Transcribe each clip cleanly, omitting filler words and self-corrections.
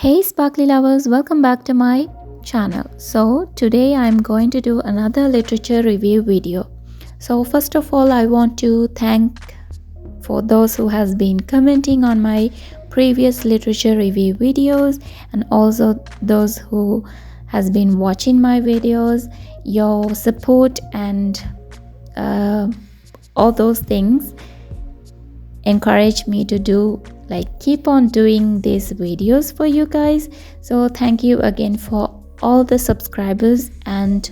Hey sparkly lovers, welcome back to my channel. So today I'm going to do another literature review video. So first of all, I want to thank for those who has been commenting on my previous literature review videos, and also those who has been watching my videos. Your support and all those things encourage me to keep on doing these videos for you guys. So thank you again for all the subscribers and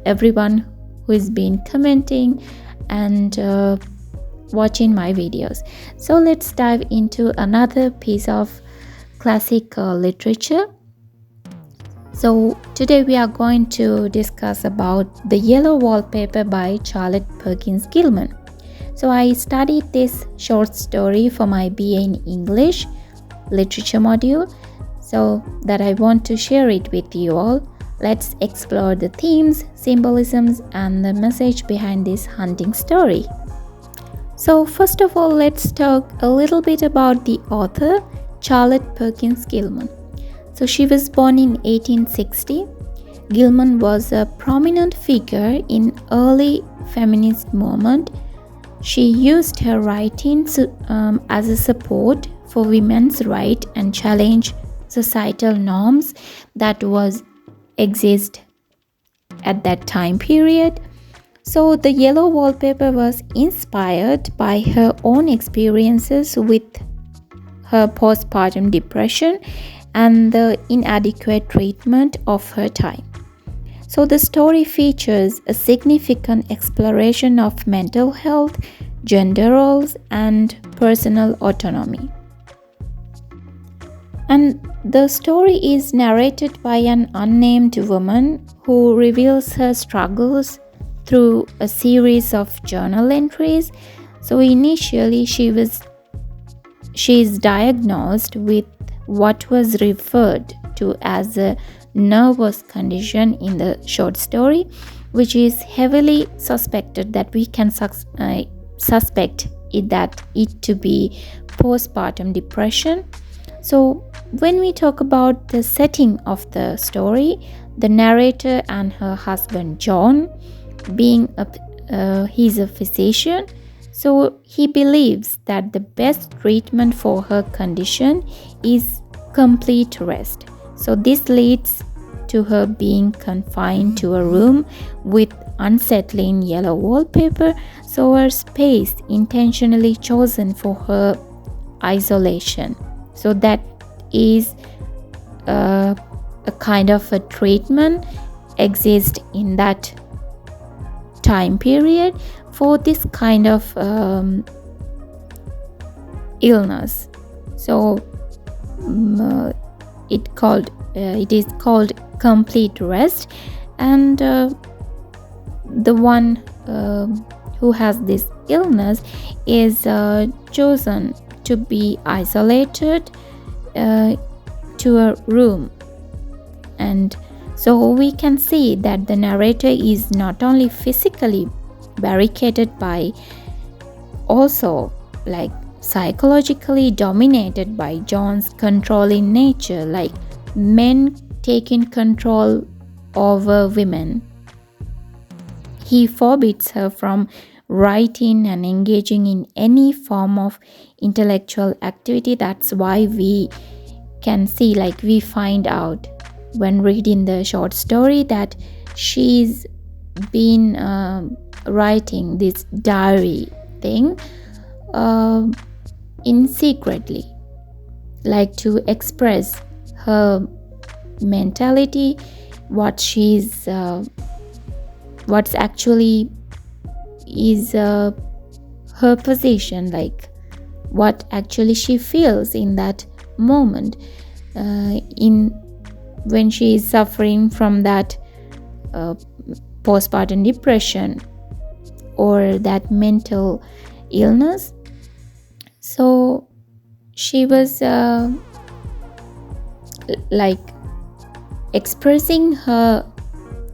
everyone who has been commenting and watching my videos. So let's dive into another piece of classic literature. So today we are going to discuss about The Yellow Wallpaper by Charlotte Perkins Gilman. So I studied this short story for my BA in English literature module, so that I want to share it with you all. Let's explore the themes, symbolisms, and the message behind this haunting story. So first of all, let's talk a little bit about the author, Charlotte Perkins Gilman. So she was born in 1860. Gilman was a prominent figure in early feminist movement. She used her writings as a support for women's rights and challenged societal norms that exist at that time period. So the Yellow Wallpaper was inspired by her own experiences with her postpartum depression and the inadequate treatment of her time. So the story features a significant exploration of mental health, gender roles, and personal autonomy. And the story is narrated by an unnamed woman who reveals her struggles through a series of journal entries. So initially she is diagnosed with what was referred to as a nervous condition in the short story, which is heavily suspected that we can suspect it to be postpartum depression. So when we talk about the setting of the story, the narrator and her husband John, he's a physician, so he believes that the best treatment for her condition is complete rest. So this leads to her being confined to a room with unsettling yellow wallpaper, so a space intentionally chosen for her isolation. So that is a kind of a treatment exists in that time period for this kind of illness. So it is called complete rest, and the one who has this illness is chosen to be isolated to a room. And so we can see that the narrator is not only physically barricaded by also psychologically dominated by John's controlling nature, like men taking control over women. He forbids her from writing and engaging in any form of intellectual activity. That's why we can see, we find out when reading the short story that she's been writing this diary thing in secretly, to express her mentality, what's actually is her position, what actually she feels in that moment, when she is suffering from that postpartum depression or that mental illness. So she was expressing her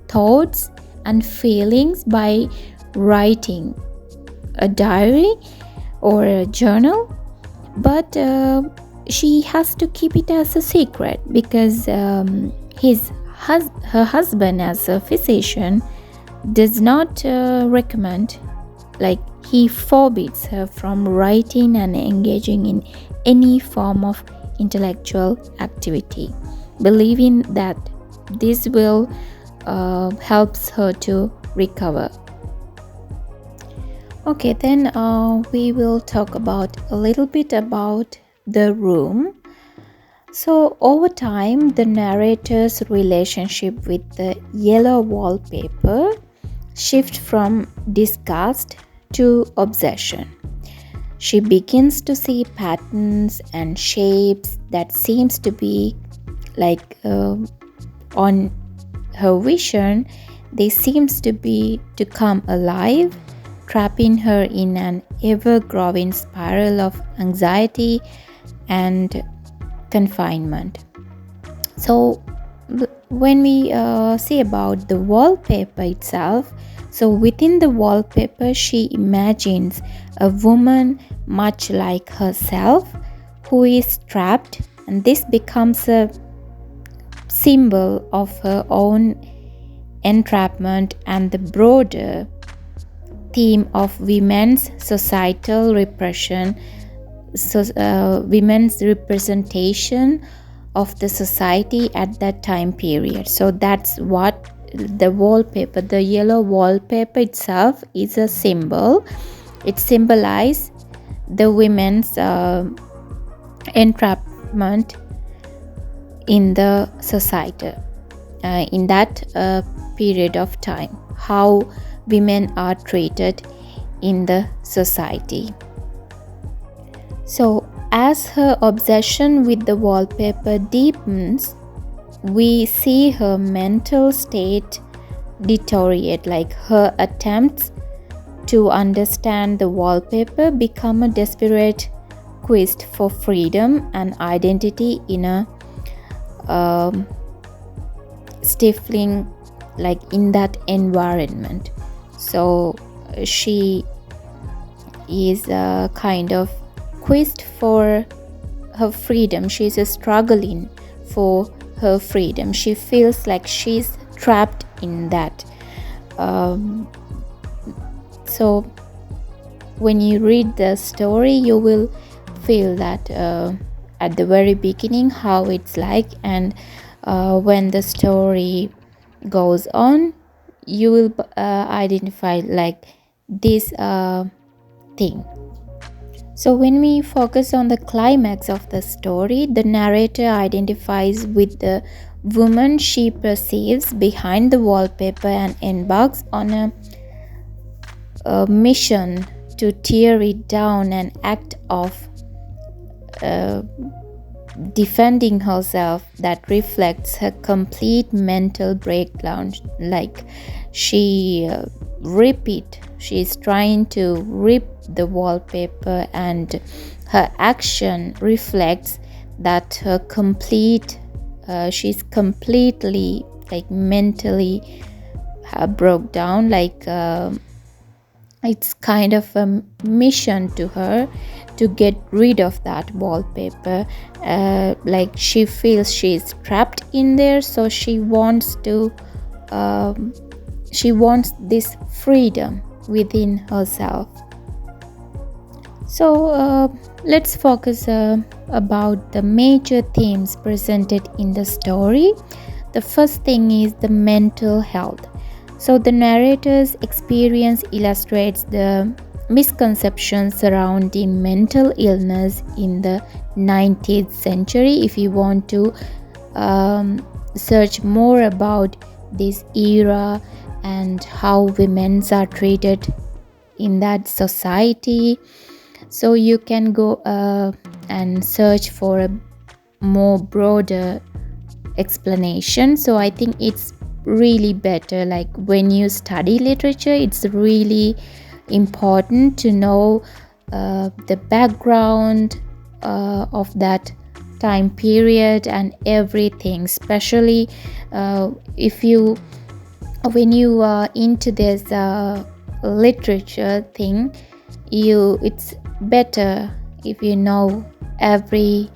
thoughts and feelings by writing a diary or a journal, but she has to keep it as a secret because her husband, as a physician, does not recommend, like, he forbids her from writing and engaging in any form of intellectual activity, believing that this will helps her to recover. Okay, then we will talk about a little bit about the room. So over time, the narrator's relationship with the yellow wallpaper shifts from disgust to obsession. She begins to see patterns and shapes that seems to be like on her vision, they seems to be to come alive, trapping her in an ever-growing spiral of anxiety and confinement. So when we see about the wallpaper itself, so within the wallpaper she imagines a woman much like herself who is trapped, and this becomes a symbol of her own entrapment and the broader theme of women's societal repression, women's representation of the society at that time period. So that's what the wallpaper, the yellow wallpaper itself, is a symbol. It symbolizes the women's entrapment in the society in that period of time, how women are treated in the society. So as her obsession with the wallpaper deepens, we see her mental state deteriorate, like her attempts to understand the wallpaper become a desperate quest for freedom and identity in a stifling, like in that environment. So she is a kind of quest for her freedom. She's struggling for her freedom. She feels like she's trapped in that. So when you read the story, you will feel that at the very beginning how it's like, and when the story goes on, you will identify like this thing. So when we focus on the climax of the story, the narrator identifies with the woman she perceives behind the wallpaper and embarks on a mission to tear it down, an act of defending herself that reflects her complete mental breakdown. Like she's trying to rip the wallpaper, and her action reflects that her she's completely, like, mentally broke down. Like it's kind of a mission to her to get rid of that wallpaper. Like she feels she's trapped in there, so she wants this freedom within herself. So let's focus about the major themes presented in the story. The first thing is the mental health. So the narrator's experience illustrates the misconceptions surrounding mental illness in the 19th century. If you want to search more about this era and how women are treated in that society, so you can go and search for a more broader explanation. So I think it's really better, like when you study literature, it's really important to know the background of that time period and everything, especially when you are into this literature thing, it's better if you know every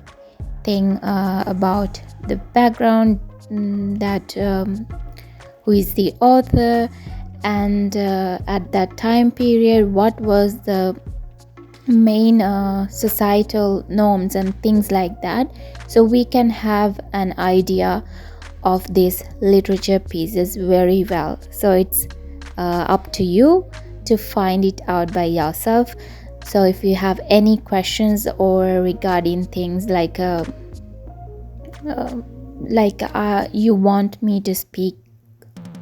thing about the background, that who is the author, and at that time period what was the main societal norms and things like that, so we can have an idea of these literature pieces very well. So it's up to you to find it out by yourself. So if you have any questions or regarding things like you want me to speak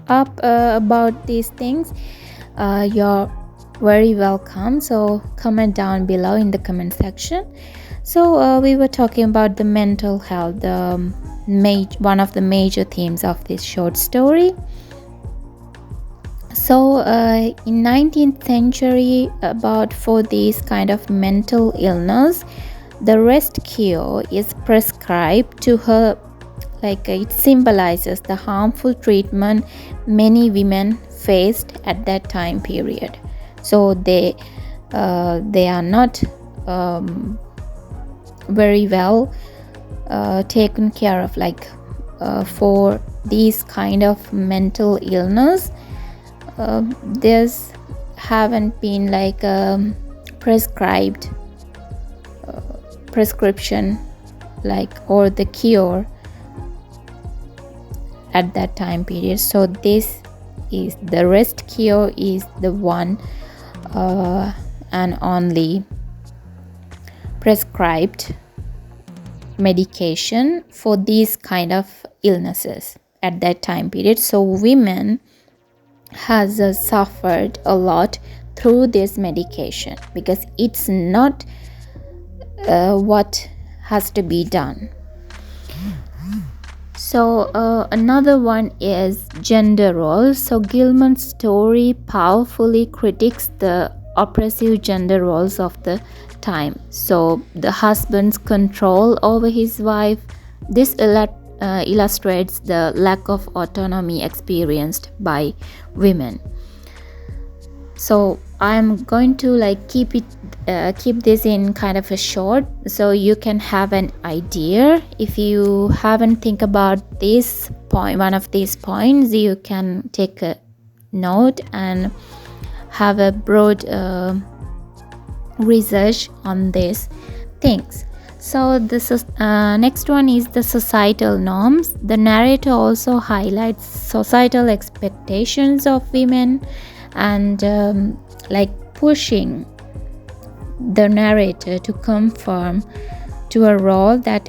up about these things, you're very welcome. So comment down below in the comment section. So we were talking about the mental health, one of the major themes of this short story. So in 19th century, about for this kind of mental illness, the rest cure is prescribed to her, like it symbolizes the harmful treatment many women faced at that time period. So they are not very well taken care of, like for these kind of mental illness. There's haven't been like prescribed prescription, like, or the cure at that time period. So this is the rest cure is the one and only prescribed medication for these kind of illnesses at that time period. So women has suffered a lot through this medication because it's not what has to be done. So another one is gender roles. So Gilman's story powerfully critiques the oppressive gender roles of the time. So the husband's control over his wife. This illustrates the lack of autonomy experienced by women. So I'm going to like keep this in kind of a short, so you can have an idea. If you haven't think about this point, one of these points, you can take a note and have a broad research on these things. So this is next one is the societal norms. The narrator also highlights societal expectations of women and like pushing the narrator to conform to a role that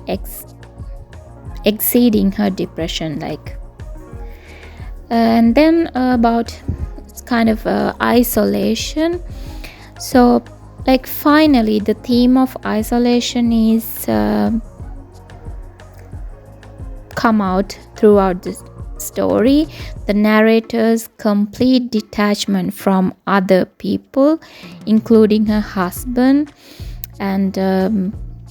exceeding her depression, like. And then about kind of isolation. So like finally the theme of isolation is come out throughout the story. The narrator's complete detachment from other people, including her husband, and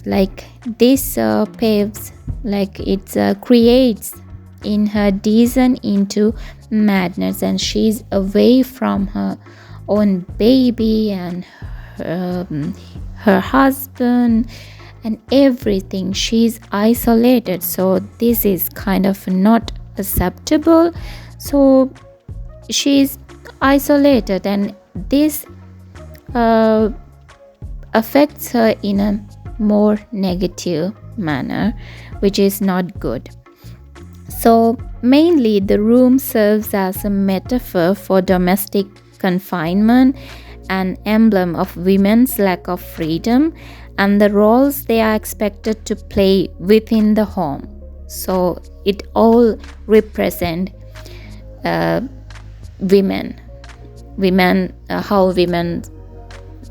like this paves, like it creates in her descent into madness, and she's away from her own baby and her husband and everything. She's isolated, so this is kind of not acceptable. So she's isolated, and this affects her in a more negative manner, which is not good. So mainly the room serves as a metaphor for domestic confinement, an emblem of women's lack of freedom and the roles they are expected to play within the home. So it all represent women, how women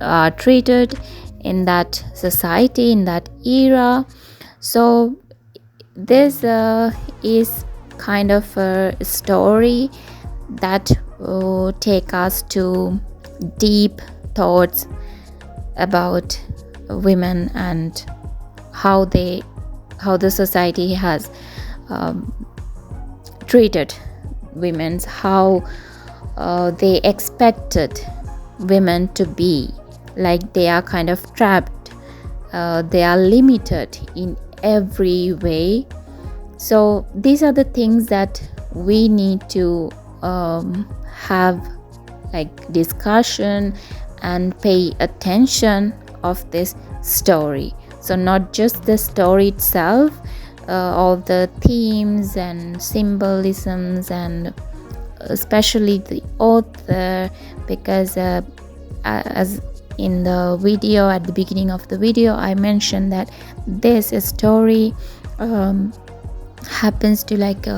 are treated in that society, in that era. So this is kind of a story that take us to deep thoughts about women and how the society has treated women, how they expected women to be, like they are kind of trapped, they are limited in every way. So these are the things that we need to have like discussion and pay attention of this story. So not just the story itself, all the themes and symbolisms, and especially the author, because as in the video, at the beginning of the video, I mentioned that this story happens to like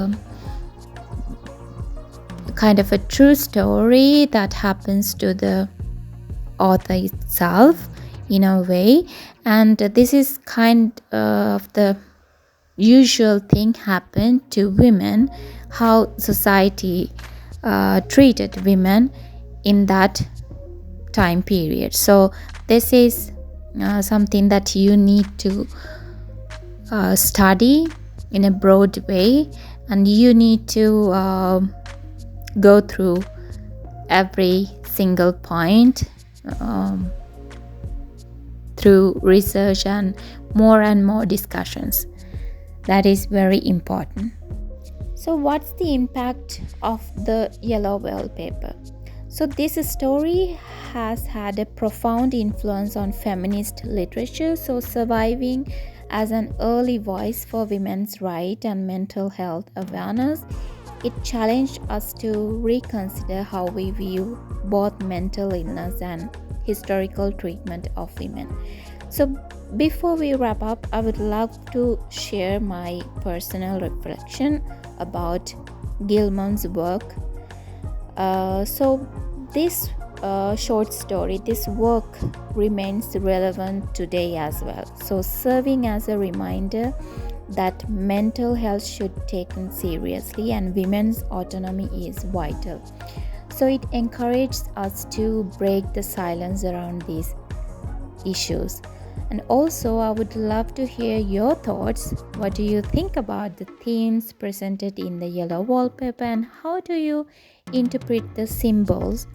kind of a true story that happens to the author itself in a way. And this is kind of the usual thing happen to women, how society treated women in that time period. So this is something that you need to study in a broad way, and you need to go through every single point through research and more discussions. That is very important. So what's the impact of the yellow wallpaper? So this story has had a profound influence on feminist literature, so surviving as an early voice for women's rights and mental health awareness. It challenged us to reconsider how we view both mental illness and historical treatment of women. So before we wrap up, I would love to share my personal reflection about Gilman's work. So this short story, this work remains relevant today as well. So serving as a reminder that mental health should be taken seriously and women's autonomy is vital. So it encourages us to break the silence around these issues. And also, I would love to hear your thoughts. What do you think about the themes presented in the yellow wallpaper, and how do you interpret the symbols?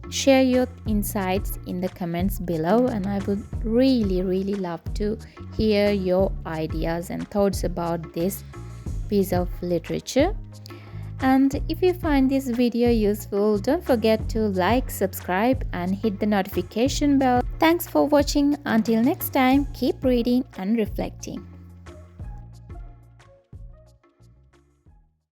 Share your insights in the comments below, and I would really love to hear your ideas and thoughts about this piece of literature. And if you find this video useful, don't forget to like, subscribe and hit the notification bell. Thanks for watching. Until next time, keep reading and reflecting.